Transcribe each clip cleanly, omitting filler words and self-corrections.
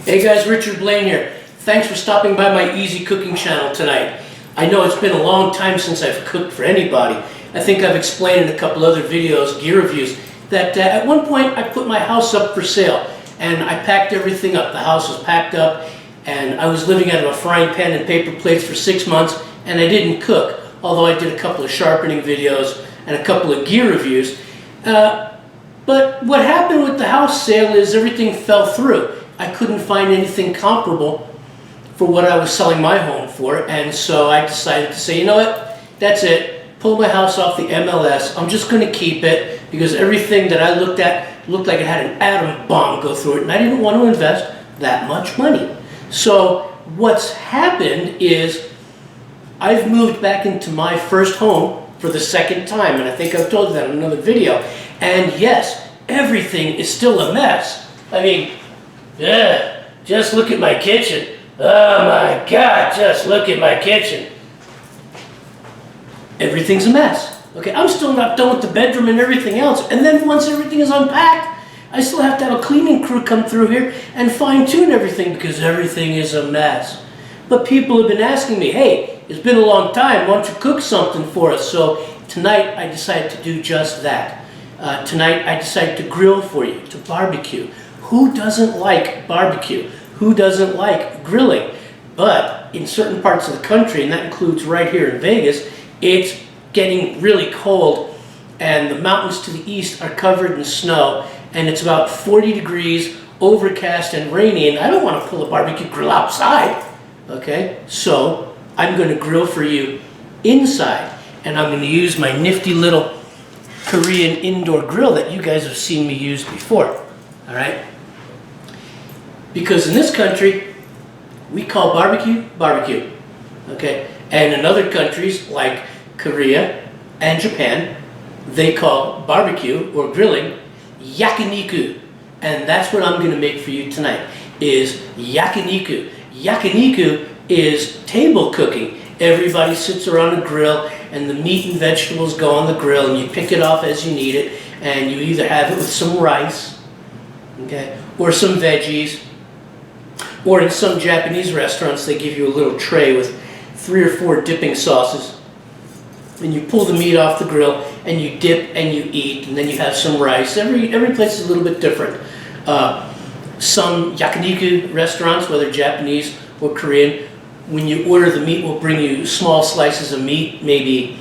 Hey guys, Richard Blaine here. Thanks for stopping by my easy cooking channel tonight. I know it's been a long time since I've cooked for anybody. I think I've explained in a couple other videos, gear reviews, that at one point I put my house up for sale and I packed everything up. The house was packed up and I was living out of a frying pan and paper plates for 6 months and I didn't cook, although I did a couple of sharpening videos and a couple of gear reviews. But what happened with the house sale is everything fell through. I couldn't find anything comparable for what I was selling my home for, and so I decided to say, you know what, that's it. Pull my house off the MLS. I'm just going to keep it because everything that I looked at looked like it had an atom bomb go through it, and I didn't want to invest that much money. So what's happened is I've moved back into my first home for the second time, and I think I've told you that in another video. And yes, everything is still a mess. I mean, yeah, just look at my kitchen. Oh my God, just look at my kitchen. Everything's a mess. Okay, I'm still not done with the bedroom and everything else. And then once everything is unpacked, I still have to have a cleaning crew come through here and fine tune everything because everything is a mess. But people have been asking me, hey, it's been a long time, why don't you cook something for us? So tonight I decided to do just that. Tonight I decided to grill for you, to barbecue. Who doesn't like barbecue? Who doesn't like grilling? But in certain parts of the country, and that includes right here in Vegas, it's getting really cold and the mountains to the east are covered in snow and it's about 40 degrees, overcast and rainy, and I don't want to pull a barbecue grill outside. Okay, so I'm going to grill for you inside, and I'm going to use my nifty little Korean indoor grill that you guys have seen me use before. All right? Because in this country, we call barbecue, barbecue. Okay? And in other countries like Korea and Japan, they call barbecue or grilling yakiniku. And that's what I'm going to make for you tonight, is yakiniku. Yakiniku is table cooking. Everybody sits around a grill and the meat and vegetables go on the grill and you pick it off as you need it, and you either have it with some rice, okay, or some veggies, or in some Japanese restaurants they give you a little tray with 3 or 4 dipping sauces, and you pull the meat off the grill and you dip and you eat, and then you have some rice. Every place is a little bit different. Some yakiniku restaurants, whether Japanese or Korean, when you order the meat, will bring you small slices of meat, maybe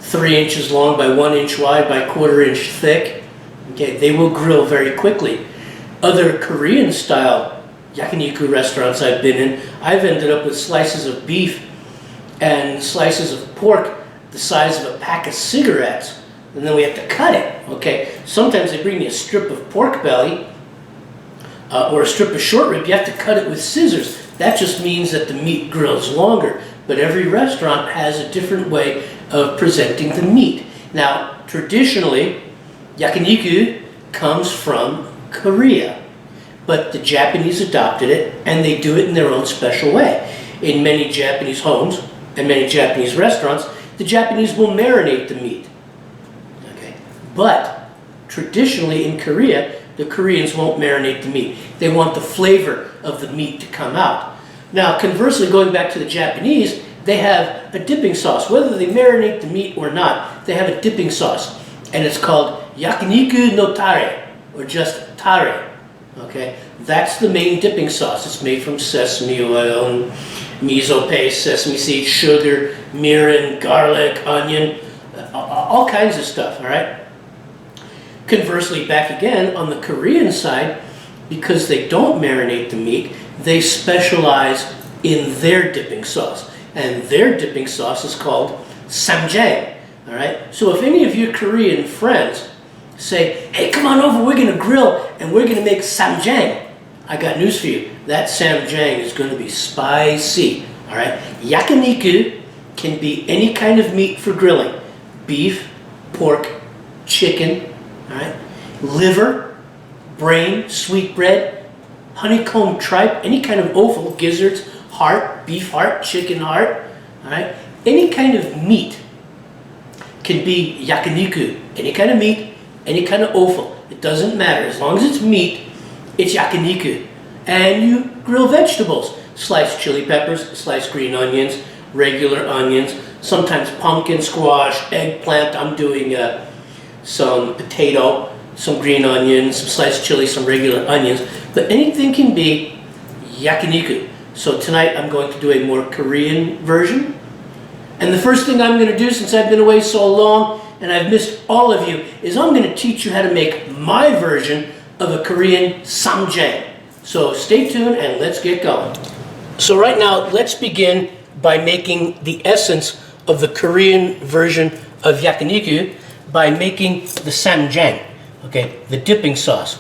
3 inches long by 1 inch wide by 1/4 inch thick. Okay, they will grill very quickly. Other Korean style yakiniku restaurants I've been in, I've ended up with slices of beef and slices of pork the size of a pack of cigarettes, and then we have to cut it. Okay, sometimes they bring you a strip of pork belly or a strip of short rib. You have to cut it with scissors. That just means that the meat grills longer, but every restaurant has a different way of presenting the meat. Now, traditionally, yakiniku comes from Korea, but the Japanese adopted it and they do it in their own special way. In many Japanese homes and many Japanese restaurants, the Japanese will marinate the meat. Okay, but traditionally in Korea, the Koreans won't marinate the meat. They want the flavor of the meat to come out. Now, conversely, going back to the Japanese, they have a dipping sauce. Whether they marinate the meat or not, they have a dipping sauce. And it's called Yakiniku No Tare, or just tare. Okay? That's the main dipping sauce. It's made from sesame oil and miso paste, sesame seeds, sugar, mirin, garlic, onion, all kinds of stuff, all right? Conversely, back again, on the Korean side, because they don't marinate the meat, they specialize in their dipping sauce. And their dipping sauce is called Ssamjang, all right? So if any of your Korean friends say, hey, come on over, we're going to grill and we're going to make Ssamjang, I got news for you. That Ssamjang is going to be spicy, all right? Yakiniku can be any kind of meat for grilling. Beef, pork, chicken, all right? Liver, brain, sweetbread, honeycomb tripe, any kind of offal, gizzards, heart, beef heart, chicken heart, all right? Any kind of meat can be yakiniku. Any kind of meat, any kind of offal. It doesn't matter. As long as it's meat, it's yakiniku. And you grill vegetables. Sliced chili peppers, sliced green onions, regular onions, sometimes pumpkin, squash, eggplant. I'm doing some potato, some green onions, some sliced chili, some regular onions. But anything can be yakiniku. So tonight I'm going to do a more Korean version. And the first thing I'm going to do, since I've been away so long and I've missed all of you, is I'm going to teach you how to make my version of a Korean Ssamjang. So stay tuned and let's get going. So right now, let's begin by making the essence of the Korean version of yakiniku by making the Ssamjang, okay, the dipping sauce.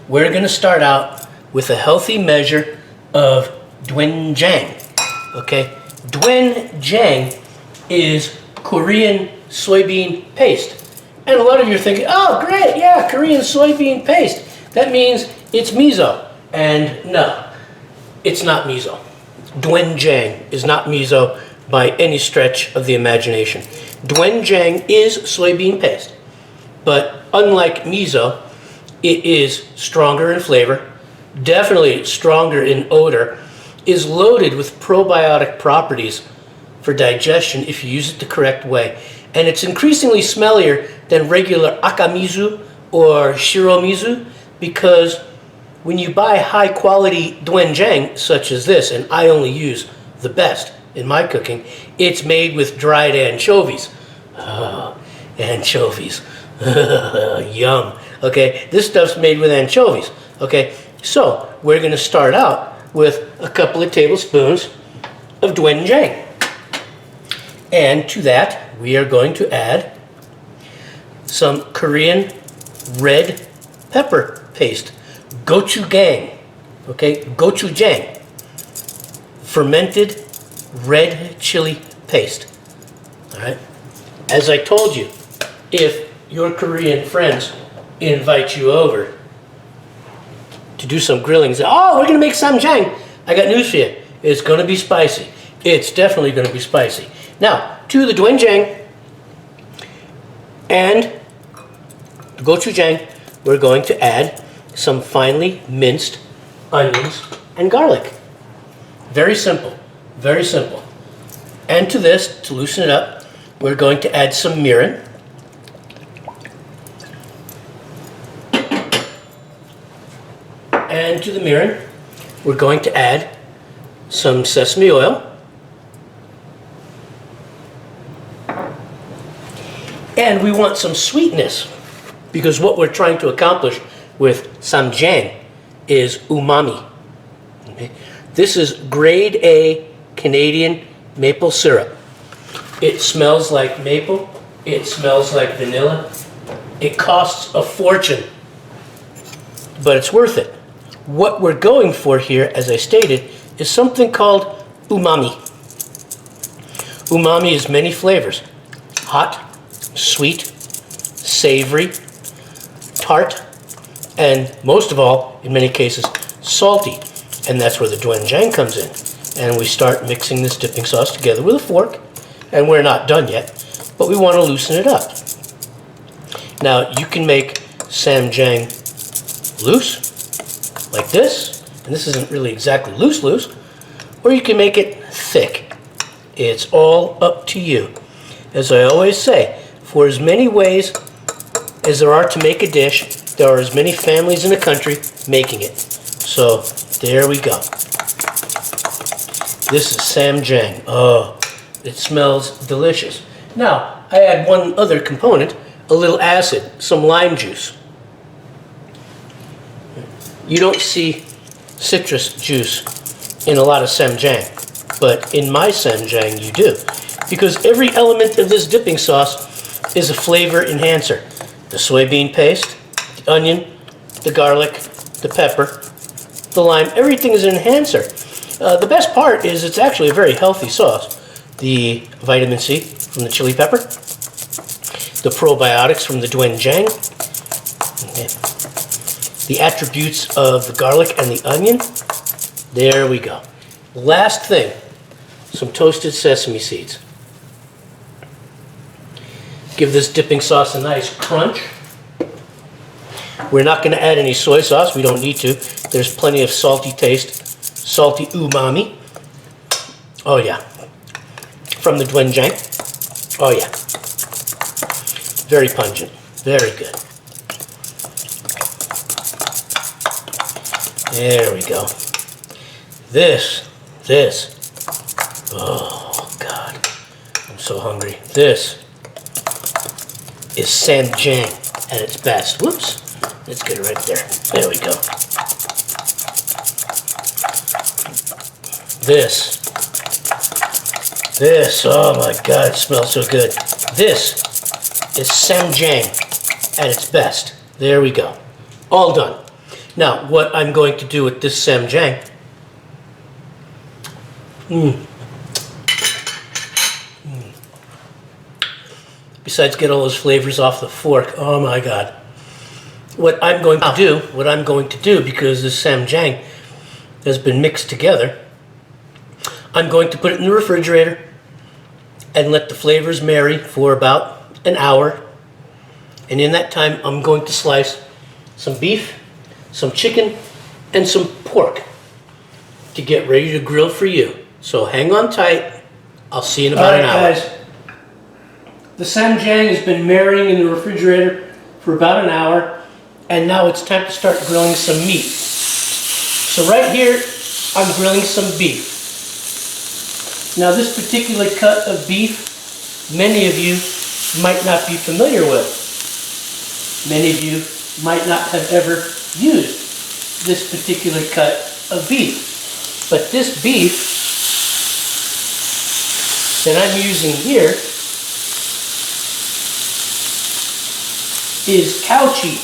We're going to start out with a healthy measure of doenjang, okay? Doenjang is Korean soybean paste. And a lot of you are thinking, oh great, yeah, Korean soybean paste. That means it's miso. And no, it's not miso. Doenjang is not miso by any stretch of the imagination. Doenjang is soybean paste, but unlike miso, it is stronger in flavor, definitely stronger in odor, is loaded with probiotic properties for digestion if you use it the correct way. And it's increasingly smellier than regular akamizu or shiromizu because when you buy high quality doenjang such as this, and I only use the best in my cooking, it's made with dried anchovies. Oh, anchovies. Yum. Okay, this stuff's made with anchovies. Okay, so we're going to start out with a couple of tablespoons of doenjang. And to that, we are going to add some Korean red pepper paste, gochujang, okay, gochujang, fermented red chili paste. All right. As I told you, if your Korean friends invite you over to do some grilling, say, oh, we're going to make Ssamjang, I got news for you. It's going to be spicy. It's definitely going to be spicy. Now, to the doenjang and the gochujang, we're going to add some finely minced onions and garlic. Very simple, very simple. And to this, to loosen it up, we're going to add some mirin. And to the mirin, we're going to add some sesame oil. And we want some sweetness because what we're trying to accomplish with Ssamjang is umami. Okay? This is grade A Canadian maple syrup. It smells like maple. It smells like vanilla. It costs a fortune, but it's worth it. What we're going for here, as I stated, is something called umami. Umami is many flavors: hot, sweet, savory, tart, and most of all, in many cases, salty. And that's where the doenjang comes in. And we start mixing this dipping sauce together with a fork, and we're not done yet, but we want to loosen it up. Now, you can make Ssamjang loose, like this, and this isn't really exactly loose, or you can make it thick. It's all up to you. As I always say, for as many ways as there are to make a dish, there are as many families in the country making it. So, there we go. This is Ssamjang. Oh, it smells delicious. Now, I add one other component, a little acid, some lime juice. You don't see citrus juice in a lot of Ssamjang, but in my Ssamjang you do. Because every element of this dipping sauce is a flavor enhancer. The soybean paste, the onion, the garlic, the pepper, the lime, everything is an enhancer. The best part is it's actually a very healthy sauce. The vitamin C from the chili pepper, the probiotics from the doenjang, the attributes of the garlic and the onion. There we go. Last thing, some toasted sesame seeds. Give this dipping sauce a nice crunch. We're not going to add any soy sauce. We don't need to. There's plenty of salty taste, salty umami. Oh yeah. From the doenjang. Oh yeah. Very pungent. Very good. There we go. This. Oh God. I'm so hungry. This is Ssamjang at its best. Whoops. Let's get it right there. There we go. This, oh my God, it smells so good. This is Ssamjang at its best. There we go. All done. Now, what I'm going to do with this Ssamjang, besides get all those flavors off the fork, oh my God. What I'm going to do, because this Ssamjang has been mixed together, I'm going to put it in the refrigerator and let the flavors marry for about an hour. And in that time, I'm going to slice some beef, some chicken, and some pork to get ready to grill for you. So hang on tight. I'll see you in about an hour. Guys, the Ssamjang has been marrying in the refrigerator for about an hour, and now it's time to start grilling some meat. So right here, I'm grilling some beef. Now this particular cut of beef, many of you might not be familiar with. Many of you might not have ever used this particular cut of beef. But this beef that I'm using here is cow cheek.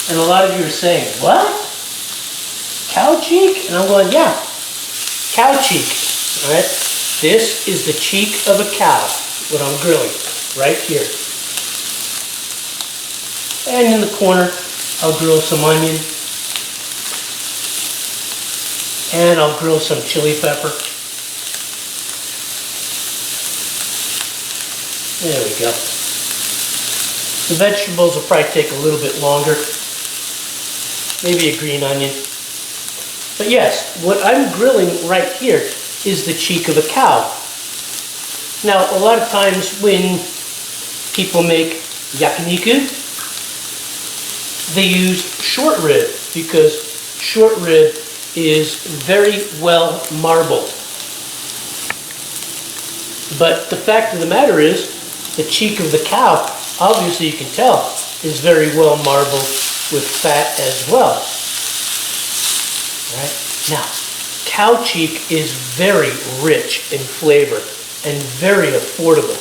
And a lot of you are saying, what? Cow cheek? And I'm going, yeah, cow cheek. All right? This is the cheek of a cow, what I'm grilling right here. And in the corner, I'll grill some onion. And I'll grill some chili pepper. There we go. The vegetables will probably take a little bit longer. Maybe a green onion. But yes, what I'm grilling right here is the cheek of a cow. Now, a lot of times when people make yakiniku, they use short rib because short rib is very well marbled. But the fact of the matter is, the cheek of the cow, obviously you can tell, is very well marbled with fat as well. All right? Now, cow cheek is very rich in flavor and very affordable.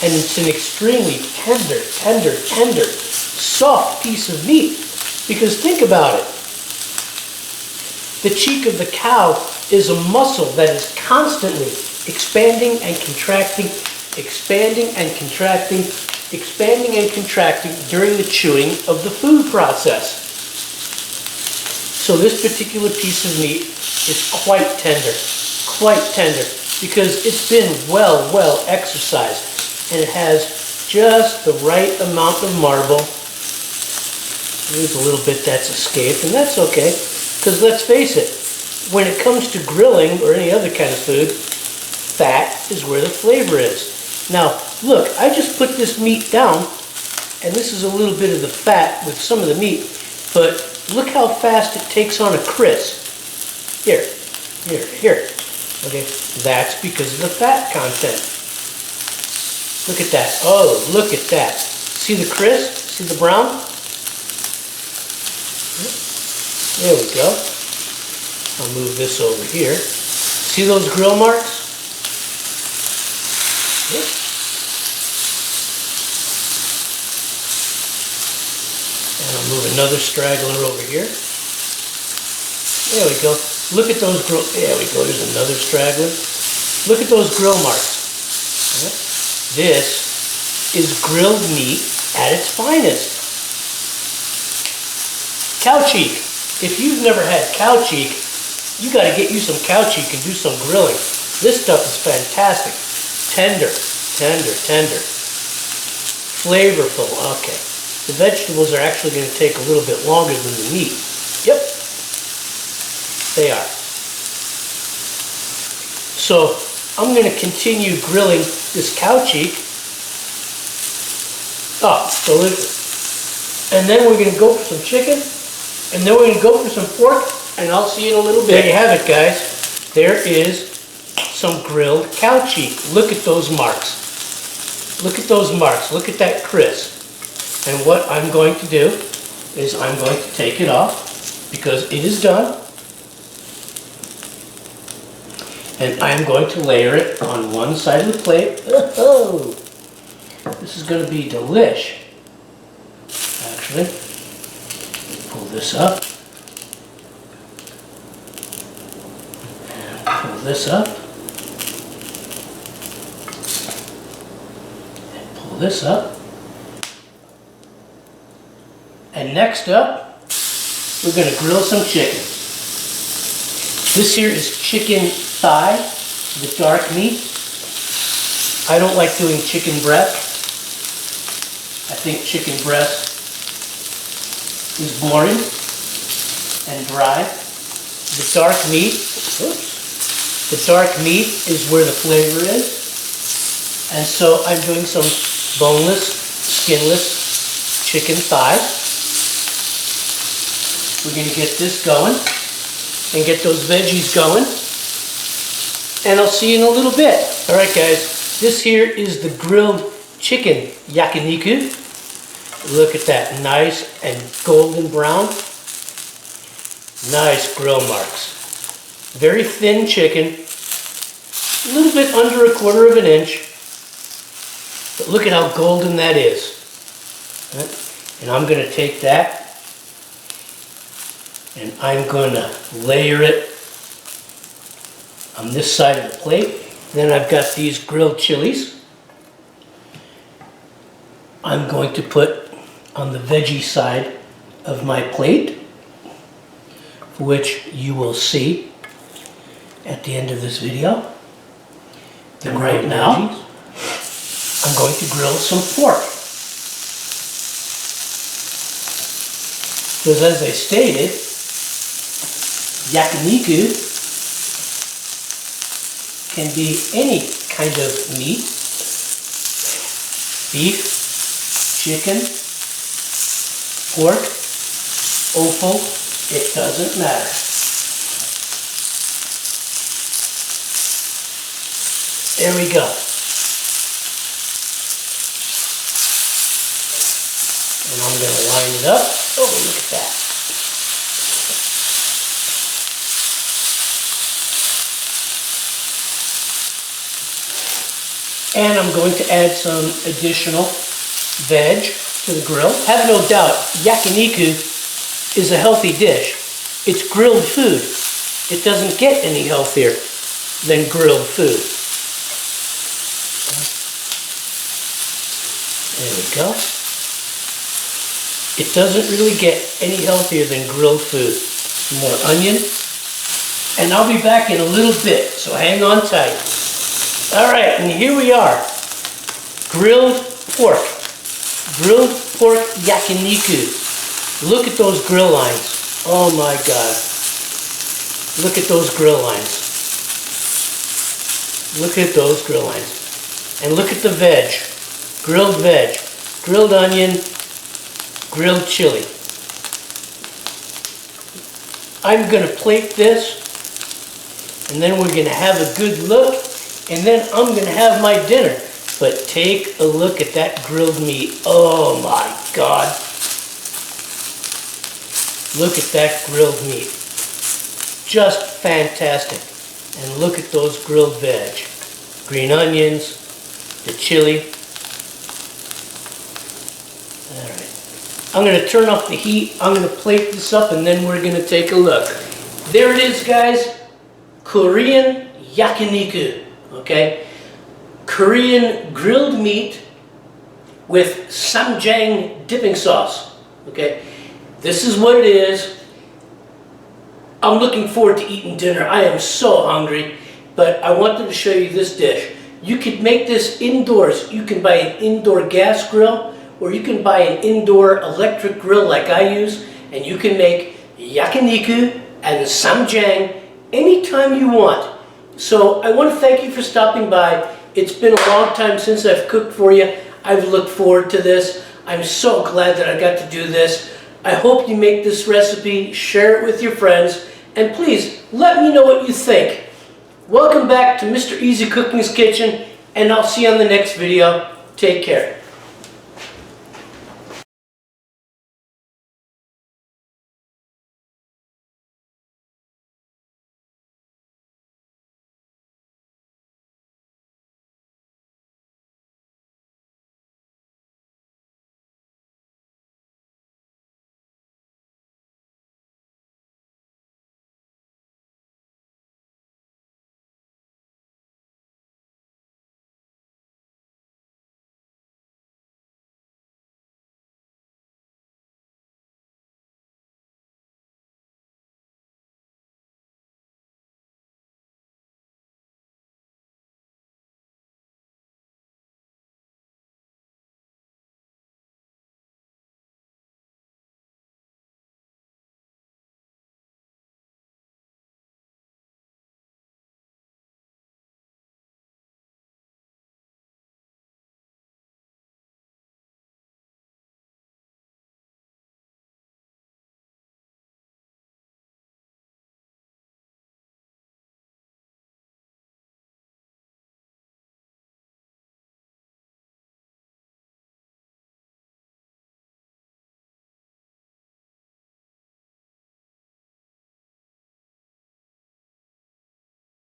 And it's an extremely tender, soft piece of meat. Because think about it. The cheek of the cow is a muscle that is constantly expanding and contracting, expanding and contracting, expanding and contracting during the chewing of the food process. So this particular piece of meat is quite tender, because it's been well exercised, and it has just the right amount of marble. There's a little bit that's escaped, and that's okay, because let's face it, when it comes to grilling or any other kind of food, fat is where the flavor is. Now, look, I just put this meat down, and this is a little bit of the fat with some of the meat, but look how fast it takes on a crisp. Here. Okay, that's because of the fat content. Look at that. Oh, look at that. See the crisp? See the brown? There we go. I'll move this over here. See those grill marks? Yep. And I'll move another straggler over here. There we go. Look at those grill. There we go. There's another straggler. Look at those grill marks. Right. This is grilled meat at its finest. Cow cheek. If you've never had cow cheek, you got to get you some cow cheek and do some grilling. This stuff is fantastic. Tender. Flavorful. Okay. The vegetables are actually going to take a little bit longer than the meat. Yep, they are. So I'm going to continue grilling this cow cheek. Oh, delicious. And then we're going to go for some chicken, and then we're going to go for some pork, and I'll see you in a little bit. There you have it, guys. There is some grilled cow cheek. Look at those marks. Look at those marks. Look at that crisp. And what I'm going to do is I'm going to take it off because it is done. And I'm going to layer it on one side of the plate. Oh, this is going to be delish. Actually, pull this up. And pull this up. And pull this up. And next up, we're going to grill some chicken. This here is chicken thigh, the dark meat. I don't like doing chicken breast. I think chicken breast is boring and dry. The dark meat, the dark meat is where the flavor is. And so I'm doing some boneless, skinless chicken thighs. We're going to get this going and get those veggies going. And I'll see you in a little bit. All right, guys, this here is the grilled chicken yakiniku. Look at that, nice and golden brown. Nice grill marks. Very thin chicken, a little bit under 1/4 of an inch. But look at how golden that is. And I'm going to take that and I'm going to layer it on this side of the plate. Then I've got these grilled chilies. I'm going to put on the veggie side of my plate, which you will see at the end of this video. And right now, I'm going to grill some pork. Because as I stated, yakiniku can be any kind of meat. Beef, chicken, pork, offal, it doesn't matter. There we go. And I'm going to line it up. Oh, look at that. And I'm going to add some additional veg to the grill. Have no doubt, yakiniku is a healthy dish. It's grilled food. It doesn't get any healthier than grilled food. There we go. It doesn't really get any healthier than grilled food. Some more onion. And I'll be back in a little bit, so hang on tight. All right, and here we are. Grilled pork. Grilled pork yakiniku. Look at those grill lines. Oh my God. Look at those grill lines. Look at those grill lines. And look at the veg. Grilled veg. Grilled onion. Grilled chili. I'm going to plate this. And then we're going to have a good look. And then I'm going to have my dinner. But take a look at that grilled meat. Oh my God. Look at that grilled meat. Just fantastic. And look at those grilled veg. Green onions, the chili. Alright. I'm going to turn off the heat. I'm going to plate this up and then we're going to take a look. There it is, guys. Korean yakiniku. Okay? Korean grilled meat with Ssamjang dipping sauce. Okay? This is what it is. I'm looking forward to eating dinner. I am so hungry, but I wanted to show you this dish. You could make this indoors. You can buy an indoor gas grill or you can buy an indoor electric grill like I use, and you can make yakiniku and Ssamjang anytime you want. So I want to thank you for stopping by. It's been a long time since I've cooked for you. I've looked forward to this. I'm so glad that I got to do this. I hope you make this recipe, share it with your friends, and please let me know what you think. Welcome back to Mr. Easy Cooking's Kitchen, and I'll see you on the next video. Take care.